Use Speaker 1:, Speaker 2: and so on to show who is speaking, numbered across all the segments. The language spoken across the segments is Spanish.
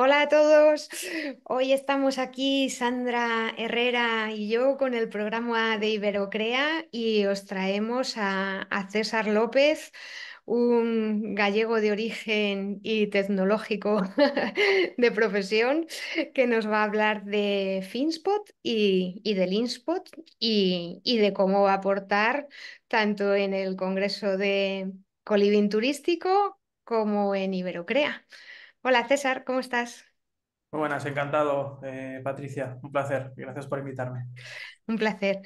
Speaker 1: Hola a todos. Hoy estamos aquí, Sandra Herrera y yo, con el programa de Iberocrea y os traemos a César López, un gallego de origen y tecnológico de profesión, que nos va a hablar de FinSpot y del InSpot y de cómo va a aportar tanto en el Congreso de Coliving Turístico como en Iberocrea. Hola César, ¿cómo estás?
Speaker 2: Muy buenas, encantado, Patricia. Un placer. Gracias por invitarme.
Speaker 1: Un placer.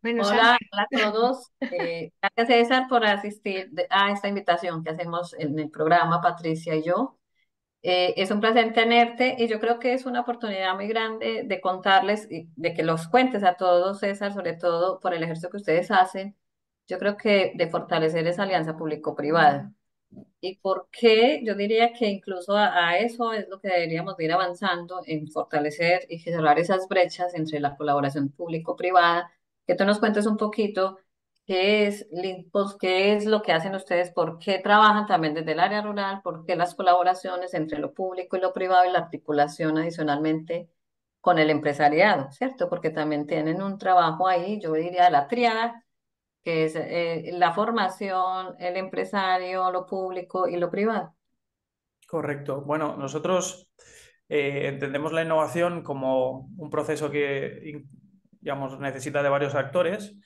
Speaker 1: Bueno, Sandra,
Speaker 3: Hola, hola a todos. Gracias César por asistir a esta invitación que hacemos en el programa, Patricia y yo. Es un placer tenerte y yo creo que es una oportunidad muy grande de contarles y de que los cuentes a todos, César, sobre todo por el ejercicio que ustedes hacen. Yo creo que de fortalecer esa alianza público-privada. ¿Y por qué? Yo diría que incluso a eso es lo que deberíamos de ir avanzando en fortalecer y cerrar esas brechas entre la colaboración público-privada. Que tú nos cuentes un poquito qué es pues, qué es lo que hacen ustedes, por qué trabajan también desde el área rural, por qué las colaboraciones entre lo público y lo privado y la articulación adicionalmente con el empresariado, ¿cierto? Porque también tienen un trabajo ahí, yo diría la tríada que es la formación, el empresario, lo público y lo privado.
Speaker 2: Correcto. Bueno, nosotros entendemos la innovación como un proceso que, digamos, necesita de varios actores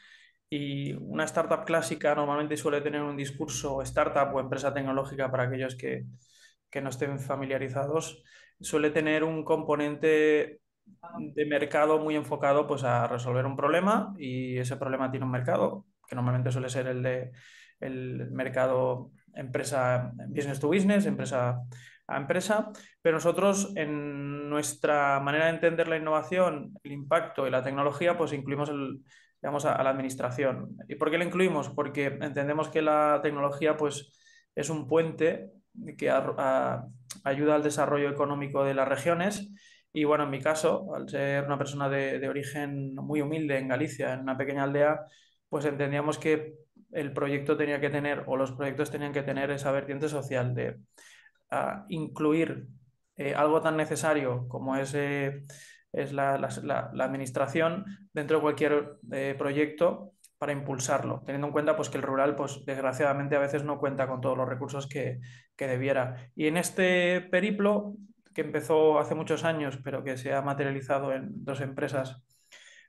Speaker 2: y una startup clásica normalmente suele tener un discurso startup o empresa tecnológica para aquellos que no estén familiarizados, suele tener un componente de mercado muy enfocado pues, a resolver un problema y ese problema tiene un mercado, que normalmente suele ser el mercado empresa business to business, empresa a empresa, pero nosotros en nuestra manera de entender la innovación, el impacto y la tecnología, pues incluimos digamos, a la administración. ¿Y por qué la incluimos? Porque entendemos que la tecnología pues, es un puente que ayuda al desarrollo económico de las regiones. Y bueno, en mi caso, al ser una persona de origen muy humilde en Galicia, en una pequeña aldea, pues entendíamos que el proyecto tenía que tener, o los proyectos tenían que tener esa vertiente social de incluir algo tan necesario como es la administración dentro de cualquier proyecto para impulsarlo, teniendo en cuenta pues, que el rural, pues, desgraciadamente, a veces no cuenta con todos los recursos que debiera. Y en este periplo, que empezó hace muchos años, pero que se ha materializado en dos empresas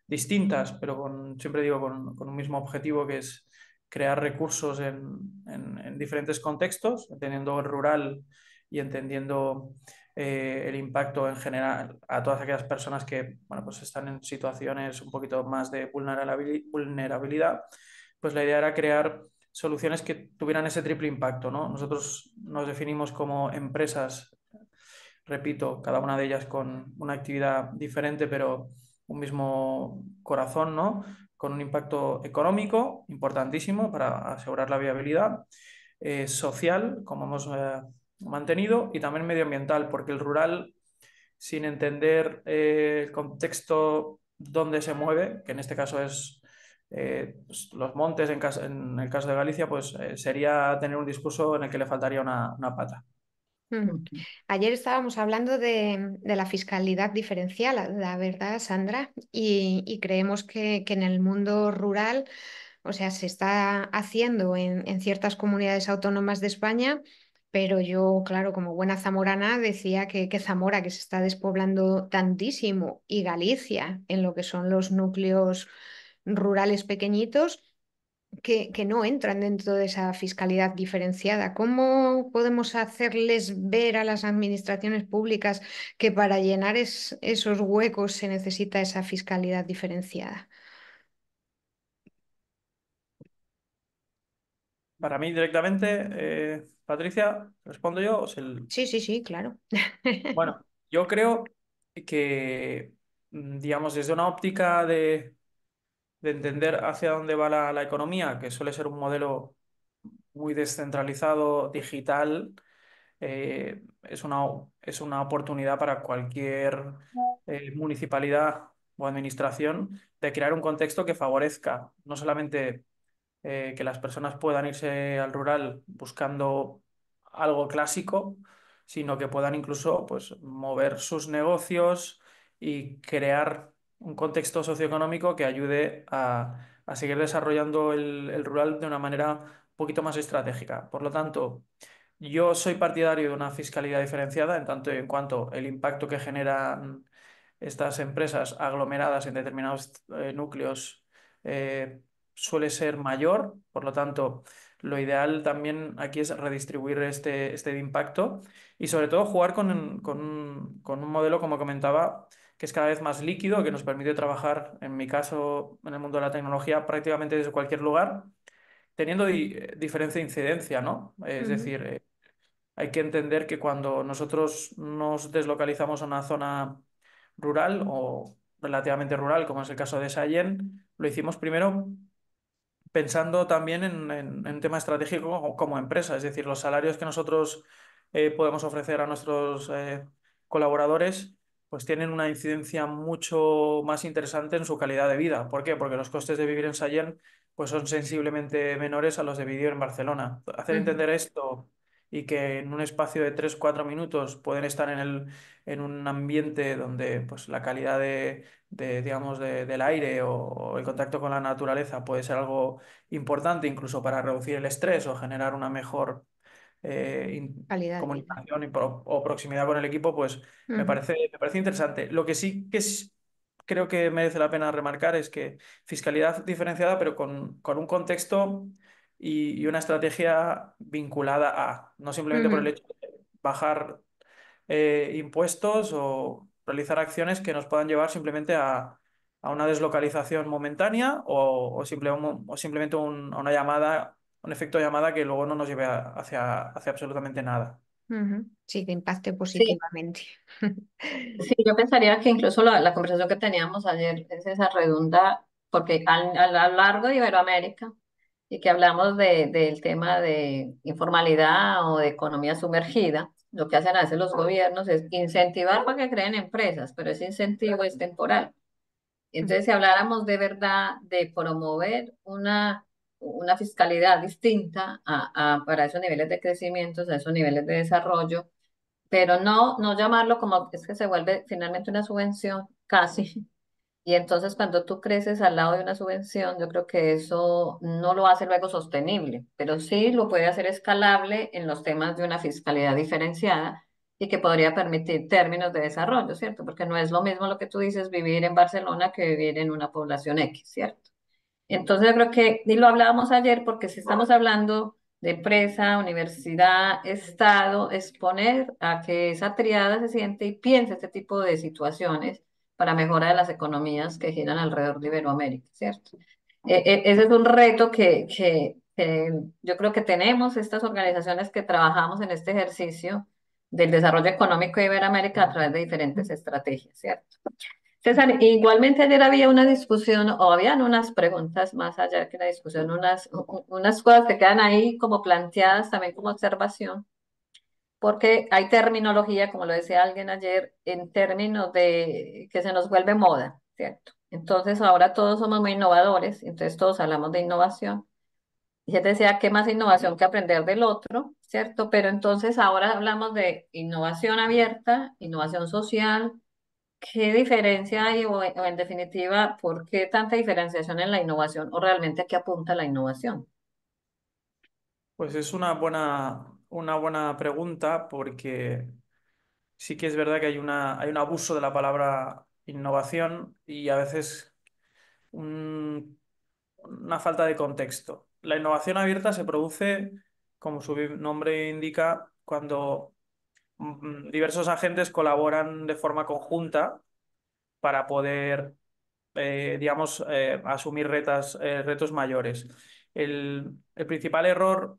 Speaker 2: distintas, pero siempre digo, con un mismo objetivo, que es crear recursos en diferentes contextos, entendiendo el rural y entendiendo el impacto en general a todas aquellas personas que bueno, pues están en situaciones un poquito más de vulnerabilidad, pues la idea era crear soluciones que tuvieran ese triple impacto, ¿no? Nosotros nos definimos como empresas, repito, cada una de ellas con una actividad diferente, pero un mismo corazón, ¿no? Con un impacto económico importantísimo para asegurar la viabilidad, social, como hemos mantenido, y también medioambiental, porque el rural, sin entender el contexto donde se mueve, que en este caso es pues, los montes, en el caso de Galicia, pues sería tener un discurso en el que le faltaría una pata.
Speaker 1: mm,
Speaker 3: Ujú.
Speaker 1: ayer estábamos hablando de la fiscalidad diferencial, la verdad, Sandra, y creemos que en el mundo rural, o sea, se está haciendo en ciertas comunidades autónomas de España, pero yo, claro, como buena zamorana, decía que Zamora, que se está despoblando tantísimo, y Galicia, en lo que son los núcleos rurales pequeñitos que no entran dentro de esa fiscalidad diferenciada. ¿Cómo podemos hacerles ver a las administraciones públicas que para llenar esos huecos se necesita esa fiscalidad diferenciada?
Speaker 2: Para mí directamente, Patricia, respondo yo.
Speaker 1: Sí, sí, sí, claro.
Speaker 2: Bueno, yo creo que, digamos, desde una óptica de entender hacia dónde va la economía, que suele ser un modelo muy descentralizado, digital, es una oportunidad para cualquier municipalidad o administración de crear un contexto que favorezca no solamente que las personas puedan irse al rural buscando algo clásico, sino que puedan incluso pues, mover sus negocios y crear un contexto socioeconómico que ayude a seguir desarrollando el rural de una manera un poquito más estratégica. Por lo tanto, yo soy partidario de una fiscalidad diferenciada en tanto y en cuanto el impacto que generan estas empresas aglomeradas en determinados núcleos eh, suele ser mayor. Por lo tanto, lo ideal también aquí es redistribuir este impacto y sobre todo jugar con un modelo, como comentaba, que es cada vez más líquido, que nos permite trabajar, en mi caso, en el mundo de la tecnología, prácticamente desde cualquier lugar, teniendo diferencia de incidencia, ¿no? Es
Speaker 1: Ujú.
Speaker 2: decir, hay que entender que cuando nosotros nos deslocalizamos a una zona rural o relativamente rural, como es el caso de Sallent, lo hicimos primero pensando también en tema estratégico como empresa, es decir, los salarios que nosotros podemos ofrecer a nuestros colaboradores pues tienen una incidencia mucho más interesante en su calidad de vida. ¿Por qué? Porque los costes de vivir en Sallent pues son sensiblemente menores a los de vivir en Barcelona. Hacer
Speaker 1: Ujú.
Speaker 2: entender esto y que en un espacio de 3 4 minutos pueden estar en un ambiente donde pues, la calidad digamos, del aire o el contacto con la naturaleza puede ser algo importante incluso para reducir el estrés o generar una mejor
Speaker 1: Calidad de vida.
Speaker 2: comunicación o proximidad con el equipo, pues
Speaker 1: Ujú.
Speaker 2: me parece interesante. Lo que sí que creo que merece la pena remarcar es que fiscalidad diferenciada, pero con un contexto y una estrategia vinculada no simplemente por el
Speaker 1: Ujú.
Speaker 2: hecho de bajar impuestos o realizar acciones que nos puedan llevar simplemente a una deslocalización momentánea o simplemente a una llamada, un efecto de llamada que luego no nos lleve hacia absolutamente nada.
Speaker 1: Ujú. Sí, que impacte
Speaker 3: Sí,
Speaker 1: positivamente.
Speaker 3: sí, yo pensaría que incluso la conversación que teníamos ayer es esa redunda, porque a lo largo de Iberoamérica, y que hablamos del tema de informalidad o de economía sumergida, lo que hacen a veces los gobiernos es incentivar para que creen empresas, pero ese incentivo es temporal. Entonces, si habláramos de verdad de promover una fiscalidad distinta para esos niveles de crecimiento, a esos niveles de desarrollo, pero no llamarlo como es que se vuelve finalmente una subvención casi. Y entonces cuando tú creces al lado de una subvención, yo creo que eso no lo hace luego sostenible, pero sí lo puede hacer escalable en los temas de una fiscalidad diferenciada y que podría permitir términos de desarrollo, ¿cierto? Porque no es lo mismo lo que tú dices vivir en Barcelona que vivir en una población X, ¿cierto? Entonces yo creo que, y lo hablábamos ayer, porque si estamos hablando de empresa, universidad, Estado, exponer a que esa triada se siente y piense este tipo de situaciones para mejora de las economías que giran alrededor de Iberoamérica, ¿cierto? Ese es un reto que yo creo que tenemos estas organizaciones que trabajamos en este ejercicio del desarrollo económico de Iberoamérica a través de diferentes estrategias, ¿cierto? César, igualmente ayer había una discusión o habían unas preguntas más allá que una discusión, unas cosas que quedan ahí como planteadas también como observación, porque hay terminología, como lo decía alguien ayer, en términos de que se nos vuelve moda, ¿cierto? Entonces ahora todos somos muy innovadores, entonces todos hablamos de innovación. Y yo te decía, ¿qué más innovación que aprender del otro, ¿cierto? Pero entonces ahora hablamos de innovación abierta, innovación social. ¿Qué diferencia hay o en definitiva, por qué tanta diferenciación en la innovación o realmente a qué apunta la innovación?
Speaker 2: Pues es una buena pregunta porque sí que es verdad que hay un abuso de la palabra innovación y a veces una falta de contexto. La innovación abierta se produce, como su nombre indica, cuando diversos agentes colaboran de forma conjunta para poder, digamos, asumir retos mayores. El principal error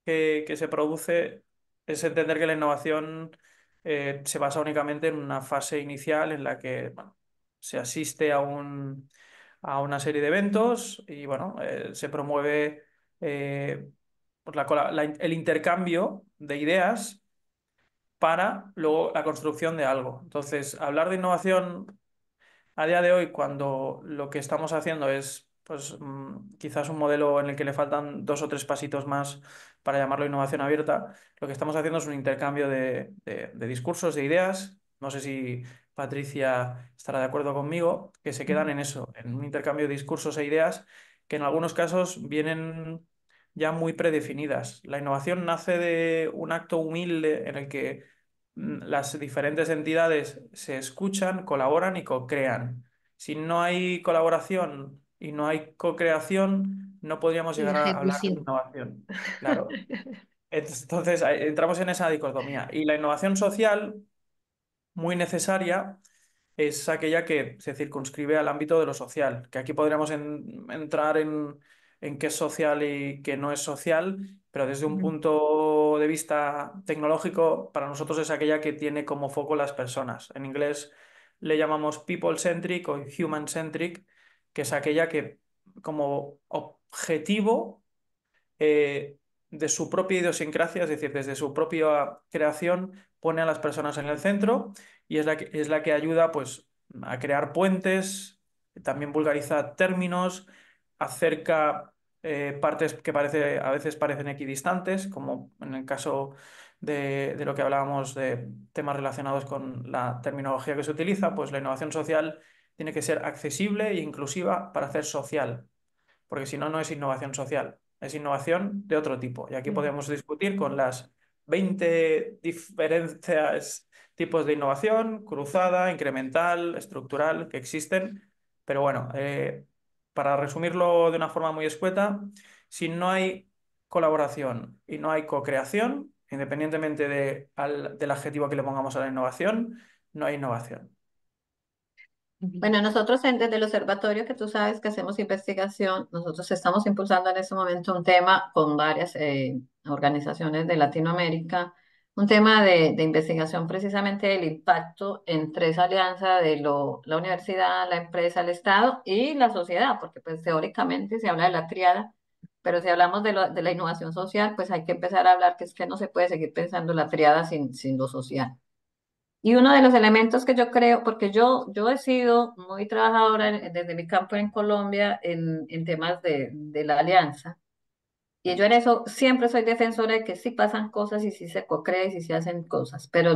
Speaker 2: que se produce es entender que la innovación se basa únicamente en una fase inicial en la que bueno, se asiste a una serie de eventos y bueno, se promueve pues el intercambio de ideas para luego la construcción de algo. Entonces, hablar de innovación a día de hoy, cuando lo que estamos haciendo es pues quizás un modelo en el que le faltan 2 o 3 pasitos más para llamarlo innovación abierta. Lo que estamos haciendo es un intercambio de discursos, de ideas. No sé si Patricia estará de acuerdo conmigo, que se quedan en eso, en un intercambio de discursos e ideas que en algunos casos vienen ya muy predefinidas. La innovación nace de un acto humilde en el que las diferentes entidades se escuchan, colaboran y co-crean. Si no hay colaboración y no hay co-creación, no podríamos
Speaker 1: Y
Speaker 2: llegar a hablar de
Speaker 1: ejecución.
Speaker 2: innovación. Claro. Entonces, entramos en esa dicotomía. Y la innovación social, muy necesaria, es aquella que se circunscribe al ámbito de lo social, que aquí podríamos entrar en qué es social y qué no es social, pero desde un
Speaker 1: Ujú.
Speaker 2: punto de vista tecnológico, para nosotros es aquella que tiene como foco las personas. En inglés le llamamos people-centric o human-centric, que es aquella que como objetivo eh, de su propia idiosincrasia, es decir, desde su propia creación, pone a las personas en el centro y es la que ayuda pues, a crear puentes, también vulgariza términos, acerca partes que a veces parecen equidistantes, como en el caso de lo que hablábamos de temas relacionados con la terminología que se utiliza, pues la innovación social tiene que ser accesible e inclusiva para hacer social, porque si no, no es innovación social, es innovación de otro tipo. Y aquí
Speaker 1: Mm.
Speaker 2: podemos discutir con las 20 diferentes tipos de innovación, cruzada, incremental, estructural, que existen. Pero bueno, para resumirlo de una forma muy escueta, si no hay colaboración y no hay co-creación, independientemente del adjetivo que le pongamos a la innovación, no hay innovación.
Speaker 3: Bueno, nosotros desde el observatorio, que tú sabes que hacemos investigación, nosotros estamos impulsando en este momento un tema con varias organizaciones de Latinoamérica, un tema de investigación precisamente del impacto en tres alianzas de la universidad, la empresa, el Estado y la sociedad, porque pues teóricamente se habla de la triada, pero si hablamos de la innovación social, pues hay que empezar a hablar que es que no se puede seguir pensando la triada sin lo social. Y uno de los elementos que yo creo, porque yo he sido muy trabajadora desde mi campo en Colombia en temas de la alianza, y yo en eso siempre soy defensora de que sí pasan cosas y sí se co-crea y sí se hacen cosas, pero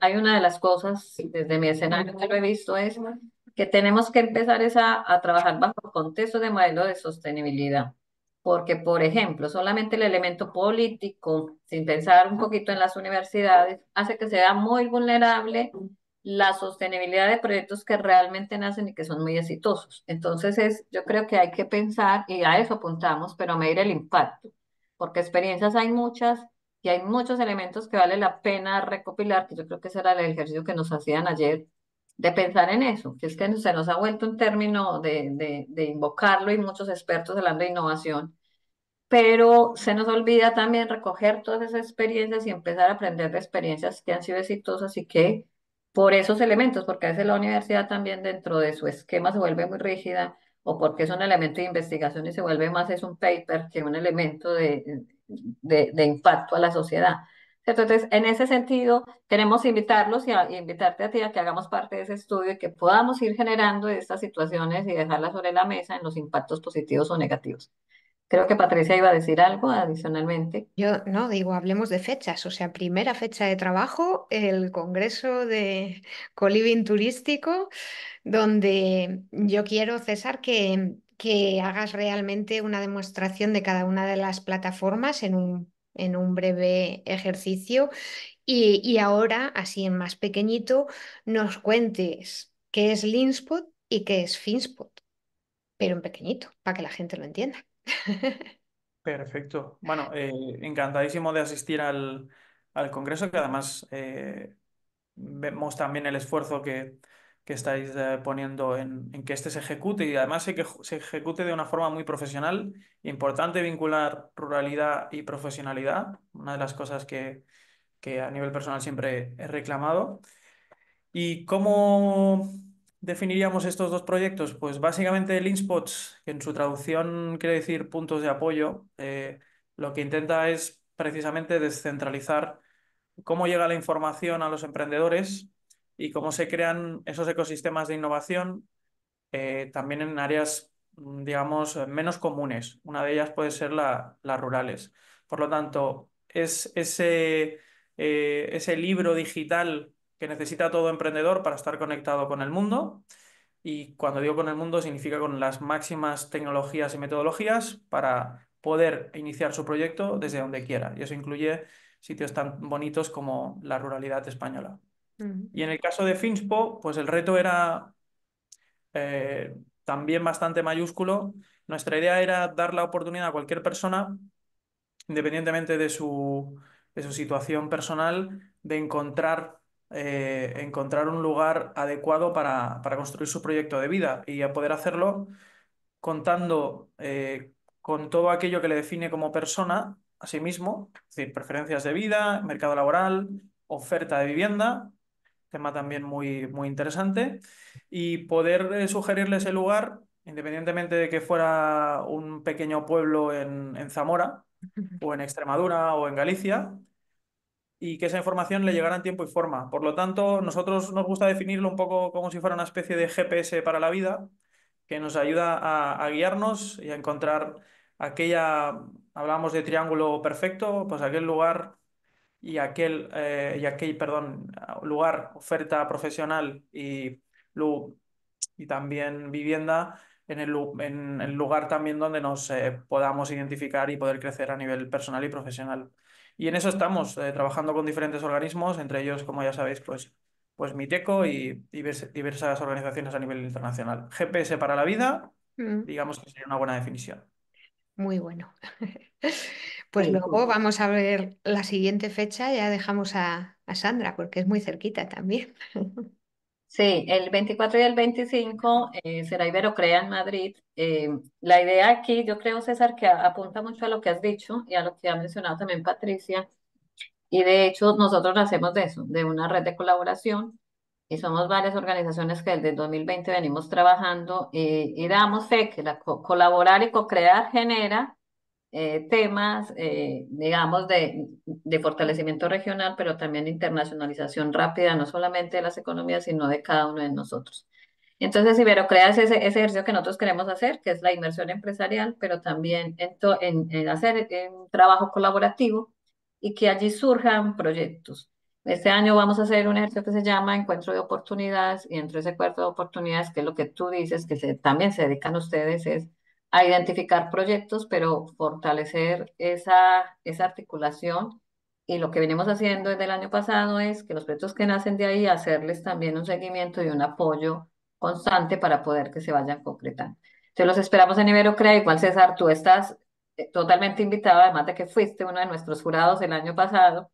Speaker 3: hay una de las cosas desde mi escenario que lo he visto es que tenemos que empezar a trabajar bajo el contexto de modelo de sostenibilidad. Porque, por ejemplo, solamente el elemento político, sin pensar un poquito en las universidades, hace que sea muy vulnerable la sostenibilidad de proyectos que realmente nacen y que son muy exitosos. Entonces, yo creo que hay que pensar, y a eso apuntamos, pero a medir el impacto, porque experiencias hay muchas y hay muchos elementos que vale la pena recopilar, que yo creo que ese era el ejercicio que nos hacían ayer, de pensar en eso, que es que se nos ha vuelto un término de invocarlo y muchos expertos hablando de innovación, pero se nos olvida también recoger todas esas experiencias y empezar a aprender de experiencias que han sido exitosas y que por esos elementos, porque a veces la universidad también dentro de su esquema se vuelve muy rígida o porque es un elemento de investigación y se vuelve más es un paper que un elemento de impacto a la sociedad. Entonces, en ese sentido, queremos invitarlos y invitarte a ti a que hagamos parte de ese estudio y que podamos ir generando estas situaciones y dejarlas sobre la mesa en los impactos positivos o negativos. Creo que Patricia iba a decir algo adicionalmente.
Speaker 1: Yo no digo, hablemos de fechas, o sea, primera fecha de trabajo, el Congreso de Coliving Turístico, donde yo quiero, César, que hagas realmente una demostración de cada una de las plataformas en un breve ejercicio y ahora, así en más pequeñito, nos cuentes qué es Leanspot y qué es FinSpot, pero en pequeñito, para que la gente lo entienda.
Speaker 2: Perfecto. Bueno, encantadísimo de asistir al congreso, que además vemos también el esfuerzo que estáis poniendo en que este se ejecute y además se ejecute de una forma muy profesional. Importante vincular ruralidad y profesionalidad, una de las cosas que a nivel personal siempre he reclamado. ¿Y cómo definiríamos estos dos proyectos? Pues básicamente el InSpots, que en su traducción quiere decir puntos de apoyo, lo que intenta es precisamente descentralizar cómo llega la información a los emprendedores y cómo se crean esos ecosistemas de innovación también en áreas digamos, menos comunes. Una de ellas puede ser las rurales. Por lo tanto, es ese libro digital que necesita todo emprendedor para estar conectado con el mundo. Y cuando digo con el mundo, significa con las máximas tecnologías y metodologías para poder iniciar su proyecto desde donde quiera. Y eso incluye sitios tan bonitos como la ruralidad española.
Speaker 1: Mm.
Speaker 2: Y en el caso de Finspo, pues el reto era también bastante mayúsculo. Nuestra idea era dar la oportunidad a cualquier persona, independientemente de su situación personal, de encontrar un lugar adecuado para construir su proyecto de vida y a poder hacerlo contando con todo aquello que le define como persona a sí mismo, es decir, preferencias de vida, mercado laboral, oferta de vivienda, tema también muy interesante, y poder sugerirle ese lugar, independientemente de que fuera un pequeño pueblo en Zamora, o en Extremadura, o en Galicia, y que esa información le llegara en tiempo y forma. Por lo tanto, nosotros nos gusta definirlo un poco como si fuera una especie de GPS para la vida, que nos ayuda a guiarnos y a encontrar hablamos de triángulo perfecto, pues aquel lugar perdón, lugar, oferta profesional lu- y también vivienda en el lugar también donde nos podamos identificar y poder crecer a nivel personal y profesional. Y en eso estamos, trabajando con diferentes organismos, entre ellos, como ya sabéis, pues Miteco y diversas organizaciones a nivel internacional. GPS para la vida,
Speaker 1: Mm.
Speaker 2: digamos que sería una buena definición.
Speaker 1: Muy bueno. Pues
Speaker 3: Sí,
Speaker 1: luego
Speaker 3: sí.
Speaker 1: vamos a ver la siguiente fecha, ya dejamos a Sandra, porque es muy cerquita también.
Speaker 3: Sí, el 24 y el 25 será Iberocrea en Madrid. La idea aquí, yo creo, César, que apunta mucho a lo que has dicho y a lo que ha mencionado también Patricia. Y de hecho, nosotros nacemos de eso, de una red de colaboración. Y somos varias organizaciones que desde el 2020 venimos trabajando y damos fe que colaborar y co-crear genera temas, digamos, de fortalecimiento regional, pero también de internacionalización rápida, no solamente de las economías, sino de cada uno de nosotros. Entonces, Iberocrea es ese ejercicio que nosotros queremos hacer, que es la inversión empresarial, pero también en hacer un trabajo colaborativo y que allí surjan proyectos. Este año vamos a hacer un ejercicio que se llama Encuentro de Oportunidades y entre ese encuentro de oportunidades, que es lo que tú dices, que también se dedican ustedes, es a identificar proyectos, pero fortalecer esa articulación. Y lo que venimos haciendo desde el año pasado es que los proyectos que nacen de ahí, hacerles también un seguimiento y un apoyo constante para poder que se vayan concretando. Entonces los esperamos en Iberocrea. Igual, César, tú estás totalmente invitado, además de que fuiste uno de nuestros jurados el año pasado,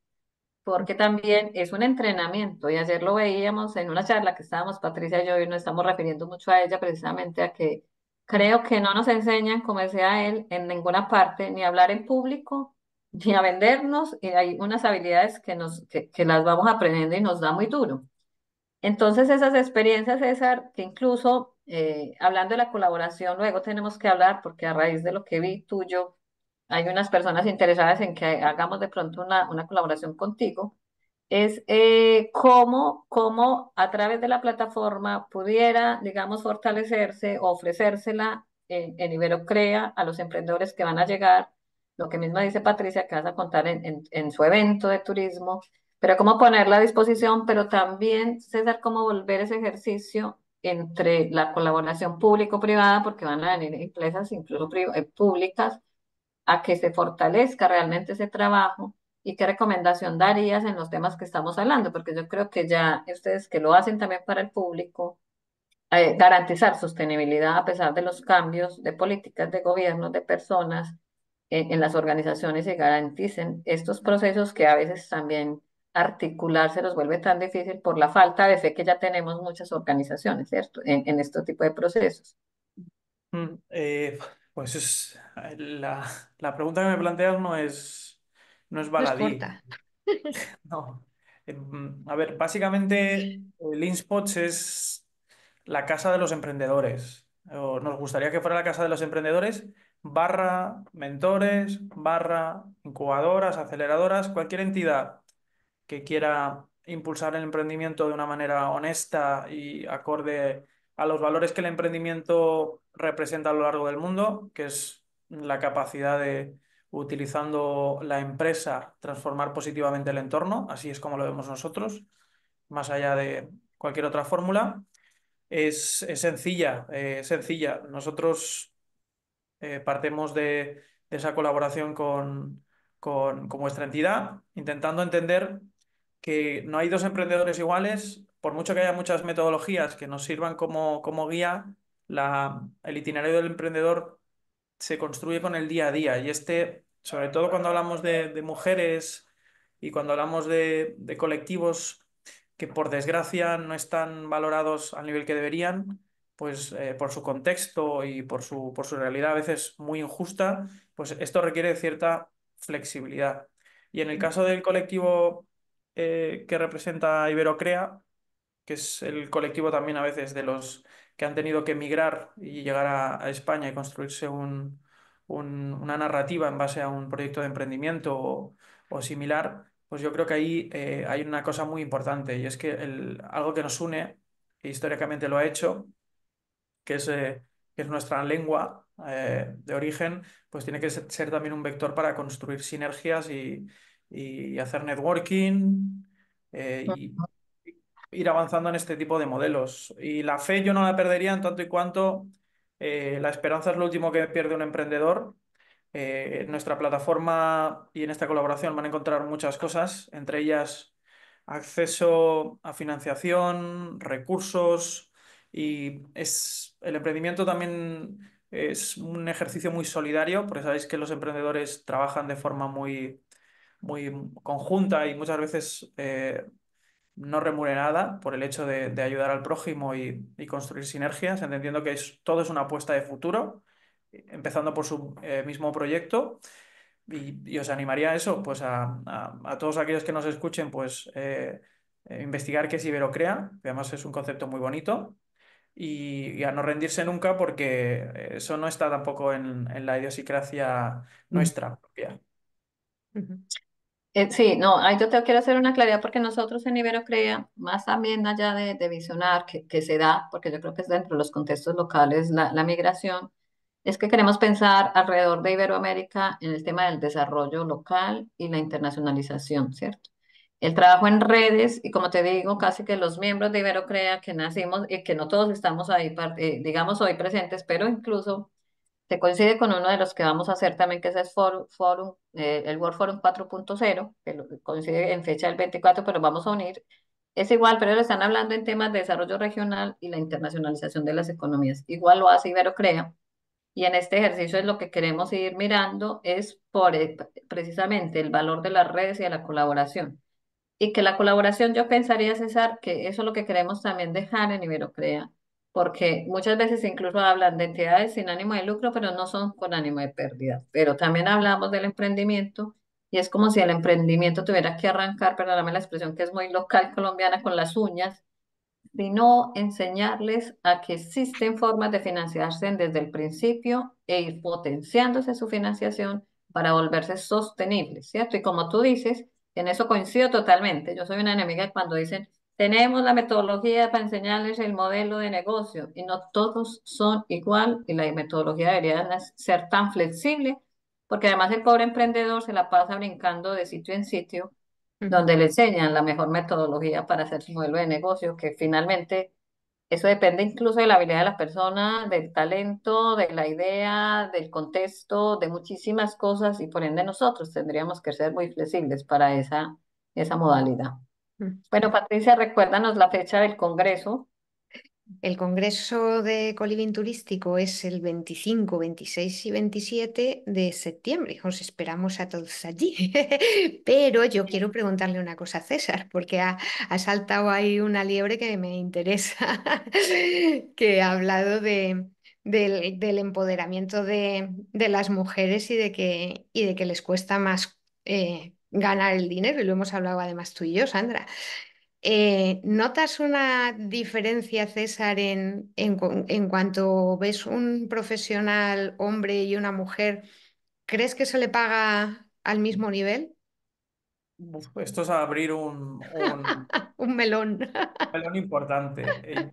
Speaker 3: porque también es un entrenamiento. Y ayer lo veíamos en una charla que estábamos Patricia y yo, y nos estamos refiriendo mucho a ella precisamente a que creo que no nos enseñan, como decía él, en ninguna parte, ni a hablar en público, ni a vendernos, y hay unas habilidades que las vamos aprendiendo y nos da muy duro. Entonces, esas experiencias, César, que incluso hablando de la colaboración, luego tenemos que hablar, porque a raíz de lo que vi tuyo, hay unas personas interesadas en que hagamos de pronto una colaboración contigo, es cómo a través de la plataforma pudiera, digamos, fortalecerse o ofrecérsela en Iberocrea a los emprendedores que van a llegar, lo que misma dice Patricia, que vas a contar en su evento de turismo, pero cómo ponerla a disposición, pero también, César, cómo volver ese ejercicio entre la colaboración público-privada, porque van a venir empresas incluso públicas, a que se fortalezca realmente ese trabajo. ¿Y qué recomendación darías en los temas que estamos hablando? Porque yo creo que ya ustedes que lo hacen también para el público, garantizar sostenibilidad a pesar de los cambios de políticas de gobierno, de personas en las organizaciones y garanticen estos procesos que a veces también articular se los vuelve tan difícil por la falta de fe que ya tenemos muchas organizaciones, ¿cierto? En este tipo de procesos.
Speaker 2: Mm, pues la pregunta que me planteas no es
Speaker 1: No es
Speaker 2: baladí.
Speaker 1: corta.
Speaker 2: No. A ver, básicamente el InSpots es la casa de los emprendedores. O nos gustaría que fuera la casa de los emprendedores, barra mentores, barra incubadoras, aceleradoras, cualquier entidad que quiera impulsar el emprendimiento de una manera honesta y acorde a los valores que el emprendimiento representa a lo largo del mundo, que es la capacidad de, utilizando la empresa, transformar positivamente el entorno, así es como lo vemos nosotros, más allá de cualquier otra fórmula. Es sencilla, sencilla. Nosotros partemos de esa colaboración con vuestra entidad, intentando entender que no hay dos emprendedores iguales, por mucho que haya muchas metodologías que nos sirvan como guía, el itinerario del emprendedor se construye con el día a día y este, sobre todo cuando hablamos de mujeres y cuando hablamos de colectivos que por desgracia no están valorados al nivel que deberían, pues por su contexto y por su realidad a veces muy injusta, pues esto requiere cierta flexibilidad. Y en el caso del colectivo que representa Iberocrea, que es el colectivo también a veces de los que han tenido que emigrar y llegar a España y construirse una narrativa en base a un proyecto de emprendimiento o similar, pues yo creo que ahí hay una cosa muy importante y es que algo que nos une, que históricamente lo ha hecho, que es nuestra lengua de origen, pues tiene que ser también un vector para construir sinergias y hacer networking y ir avanzando en este tipo de modelos. Y la fe yo no la perdería en tanto y cuanto la esperanza es lo último que pierde un emprendedor. En nuestra plataforma y en esta colaboración van a encontrar muchas cosas, entre ellas acceso a financiación, recursos y el emprendimiento también es un ejercicio muy solidario, porque sabéis que los emprendedores trabajan de forma muy conjunta y muchas veces no remunerada por el hecho de ayudar al prójimo y construir sinergias, entendiendo que todo es una apuesta de futuro, empezando por su mismo proyecto. Y os animaría a eso, pues a todos aquellos que nos escuchen, pues investigar qué es Iberocrea, que además es un concepto muy bonito, y a no rendirse nunca porque eso no está tampoco en la idiosincrasia nuestra propia.
Speaker 1: Ujú.
Speaker 3: Sí, no, ahí yo te quiero hacer una claridad porque nosotros en Iberocrea, más también allá de visionar que se da, porque yo creo que es dentro de los contextos locales la migración, es que queremos pensar alrededor de Iberoamérica en el tema del desarrollo local y la internacionalización, ¿cierto? El trabajo en redes y como te digo, casi que los miembros de Iberocrea que nacimos y que no todos estamos ahí, digamos, hoy presentes, pero incluso se coincide con uno de los que vamos a hacer también, que es el el World Forum 4.0, que coincide en fecha del 24, pero vamos a unir. Es igual, pero ellos están hablando en temas de desarrollo regional y la internacionalización de las economías. Igual lo hace Iberocrea. Y en este ejercicio es lo que queremos ir mirando, es precisamente el valor de las redes y de la colaboración. Y que la colaboración, yo pensaría, César, que eso es lo que queremos también dejar en Iberocrea, porque muchas veces incluso hablan de entidades sin ánimo de lucro, pero no son con ánimo de pérdida. Pero también hablamos del emprendimiento y es como si el emprendimiento tuviera que arrancar, perdóname la expresión que es muy local colombiana, con las uñas, sino enseñarles a que existen formas de financiarse desde el principio e ir potenciándose su financiación para volverse sostenibles, ¿cierto? Y como tú dices, en eso coincido totalmente. Yo soy una enemiga cuando dicen, tenemos la metodología para enseñarles el modelo de negocio y no todos son igual y la metodología debería ser tan flexible porque además el pobre emprendedor se la pasa brincando de sitio en sitio
Speaker 1: Ujú.
Speaker 3: donde le enseñan la mejor metodología para hacer su modelo de negocio, que finalmente eso depende incluso de la habilidad de la persona, del talento, de la idea, del contexto, de muchísimas cosas y por ende nosotros tendríamos que ser muy flexibles para esa modalidad. Bueno, Patricia, recuérdanos la fecha del Congreso.
Speaker 1: El Congreso de Coliving Turístico es el 25, 26 y 27 de septiembre. Os esperamos a todos allí. Pero yo quiero preguntarle una cosa a César, porque ha saltado ahí una liebre que me interesa, que ha hablado del empoderamiento de las mujeres y de que les cuesta más ganar el dinero. Y lo hemos hablado además tú y yo, Sandra. ¿Notas una diferencia, César, en cuanto ves un profesional hombre y una mujer? ¿Crees que se le paga al mismo nivel?
Speaker 2: Uf, esto es abrir un
Speaker 1: Un melón.
Speaker 2: melón importante.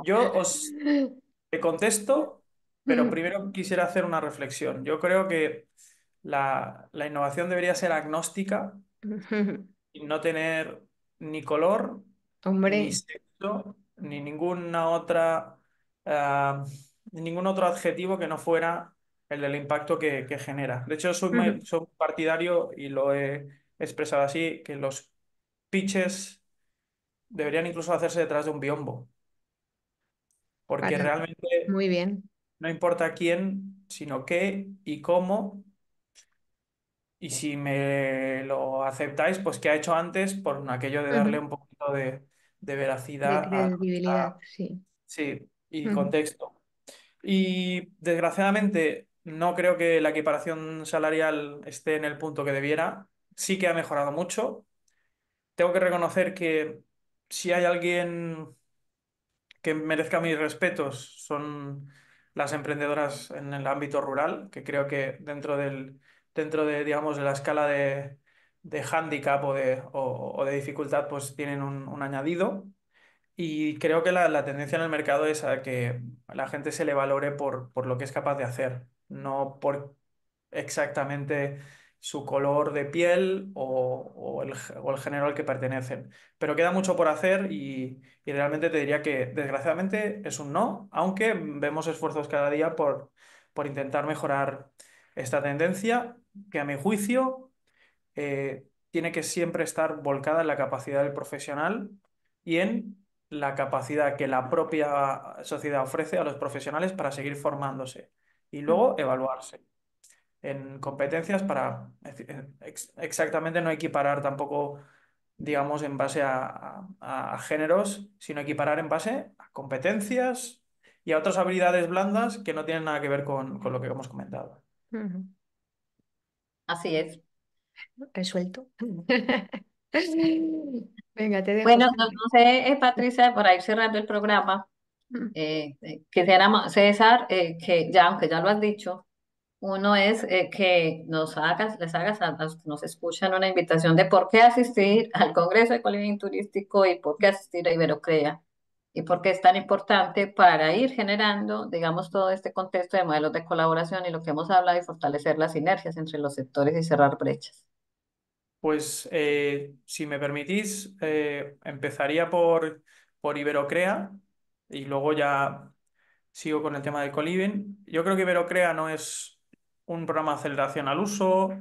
Speaker 2: Yo os te contesto, pero primero quisiera hacer una reflexión. Yo creo que la innovación debería ser agnóstica y no tener ni color, ni
Speaker 1: Hombre,
Speaker 2: sexo, ni ninguna otra, ah, ni ningún otro adjetivo que no fuera el del impacto que genera. De hecho, soy partidario y lo he expresado así, que los pitches deberían incluso hacerse detrás de un biombo, porque
Speaker 1: para,
Speaker 2: realmente
Speaker 1: muy bien.
Speaker 2: no importa quién, sino qué y cómo. Y si me lo aceptáis, pues qué ha hecho antes por aquello de darle un poquito de
Speaker 1: De
Speaker 2: veracidad
Speaker 1: credibilidad, sí.
Speaker 2: sí, y contexto. Y desgraciadamente no creo que la equiparación salarial esté en el punto que debiera. Sí que ha mejorado mucho. Tengo que reconocer que si hay alguien que merezca mis respetos son las emprendedoras en el ámbito rural, que creo que dentro de, digamos, de la escala de hándicap o de dificultad, pues tienen un añadido. Y creo que la tendencia en el mercado es a que la gente se le valore por lo que es capaz de hacer, no por exactamente su color de piel o el género al que pertenecen. Pero queda mucho por hacer y realmente te diría que desgraciadamente es un no, aunque vemos esfuerzos cada día por intentar mejorar esta tendencia, que a mi juicio tiene que siempre estar volcada en la capacidad del profesional y en la capacidad que la propia sociedad ofrece a los profesionales para seguir formándose y luego evaluarse en competencias para exactamente no equiparar tampoco, digamos, en base a géneros, sino equiparar en base a competencias y a otras habilidades blandas que no tienen nada que ver con lo que hemos comentado.
Speaker 1: Ujú.
Speaker 3: Así es.
Speaker 1: Resuelto. Venga, te dejo,
Speaker 3: Bueno, no,
Speaker 1: Sandra.
Speaker 3: no sé, Patricia, para ir cerrando el programa, quisiéramos, César, que ya, aunque ya lo has dicho, uno es que les hagas a los que nos escuchan una invitación de por qué asistir al Congreso de Coliving Turístico y por qué asistir a Iberocrea y por qué es tan importante para ir generando, digamos, todo este contexto de modelos de colaboración y lo que hemos hablado y fortalecer las sinergias entre los sectores y cerrar brechas.
Speaker 2: Pues si me permitís, empezaría por Iberocrea y luego ya sigo con el tema del Coliving. Yo creo que Iberocrea no es un programa de aceleración al uso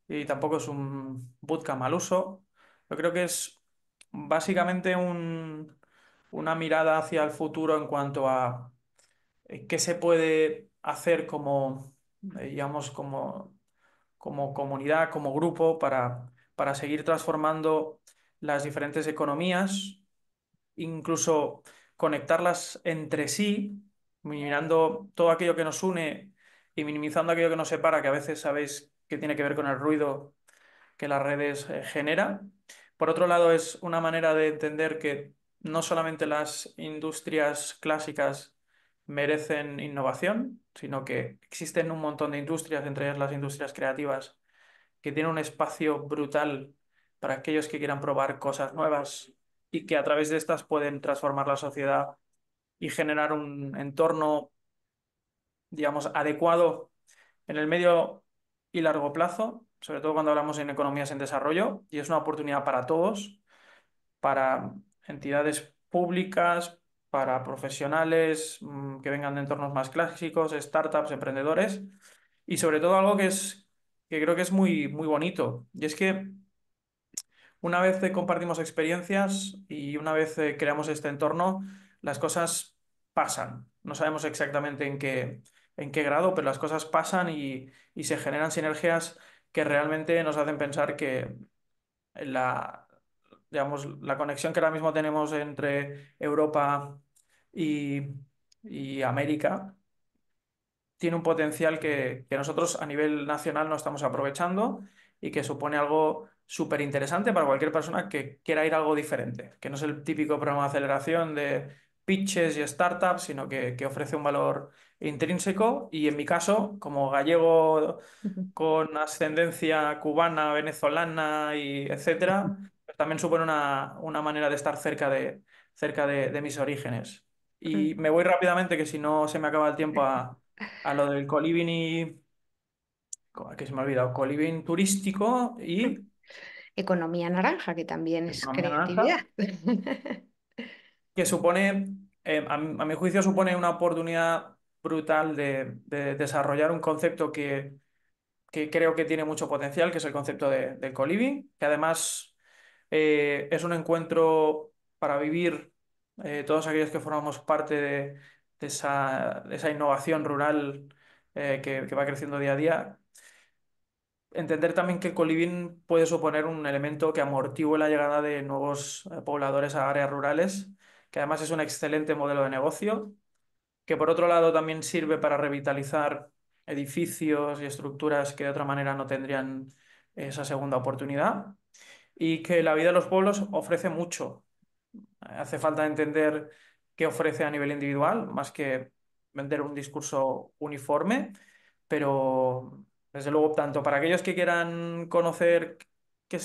Speaker 2: y tampoco es un bootcamp al uso. Yo creo que es básicamente una mirada hacia el futuro en cuanto a qué se puede hacer como, digamos, como comunidad, como grupo, para seguir transformando las diferentes economías, incluso conectarlas entre sí, mirando todo aquello que nos une y minimizando aquello que nos separa, que a veces sabéis que tiene que ver con el ruido que las redes generan. Por otro lado, es una manera de entender que no solamente las industrias clásicas merecen innovación, sino que existen un montón de industrias, entre ellas las industrias creativas, que tienen un espacio brutal para aquellos que quieran probar cosas nuevas y que a través de estas pueden transformar la sociedad y generar un entorno, digamos, adecuado en el medio y largo plazo, sobre todo cuando hablamos en economías en desarrollo, y es una oportunidad para todos, para entidades públicas, para profesionales que vengan de entornos más clásicos, startups, emprendedores, y sobre todo algo que creo que es muy, muy bonito, y es que una vez compartimos experiencias y una vez creamos este entorno, las cosas pasan. No sabemos exactamente en qué grado, pero las cosas pasan y se generan sinergias que realmente nos hacen pensar que la, digamos, la conexión que ahora mismo tenemos entre Europa y, y América tiene un potencial que nosotros a nivel nacional no estamos aprovechando y que supone algo súper interesante para cualquier persona que quiera ir a algo diferente, que no es el típico programa de aceleración de pitches y startups, sino que ofrece un valor intrínseco y en mi caso, como gallego con ascendencia cubana, venezolana y etcétera, pues también supone una manera de estar cerca de mis orígenes. Y me voy rápidamente, que si no se me acaba el tiempo, a lo del coliving que se me ha olvidado, coliving turístico y
Speaker 1: Economía naranja, que también es
Speaker 2: economía naranja,
Speaker 1: creatividad.
Speaker 2: que supone, a mi juicio, supone una oportunidad brutal de desarrollar un concepto que creo que tiene mucho potencial, que es el concepto del coliving, que además es un encuentro para vivir todos aquellos que formamos parte de esa innovación rural que va creciendo día a día. Entender también que el coliving puede suponer un elemento que amortigue la llegada de nuevos pobladores a áreas rurales, que además es un excelente modelo de negocio, que por otro lado también sirve para revitalizar edificios y estructuras que de otra manera no tendrían esa segunda oportunidad, y que la vida de los pueblos ofrece mucho. Hace falta entender qué ofrece a nivel individual, más que vender un discurso uniforme, pero desde luego, tanto para aquellos que quieran conocer qué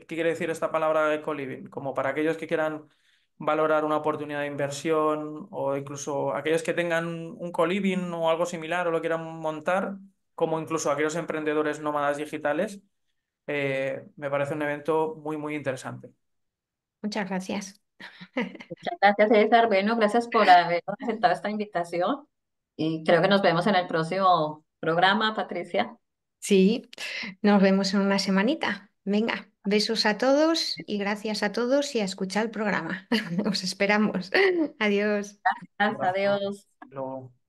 Speaker 2: quiere decir esta palabra eco-living, como para aquellos que quieran valorar una oportunidad de inversión, o incluso aquellos que tengan un co-living o algo similar o lo quieran montar, como incluso aquellos emprendedores nómadas digitales, me parece un evento muy, muy interesante.
Speaker 1: Muchas gracias.
Speaker 3: Muchas gracias, César. Bueno, gracias por haber aceptado esta invitación y creo que nos vemos en el próximo programa, Patricia.
Speaker 1: Sí, nos vemos en una semanita. Venga, besos a todos y gracias a todos y a escuchar el programa. Os esperamos. Adiós.
Speaker 3: Gracias, adiós.
Speaker 2: Luego.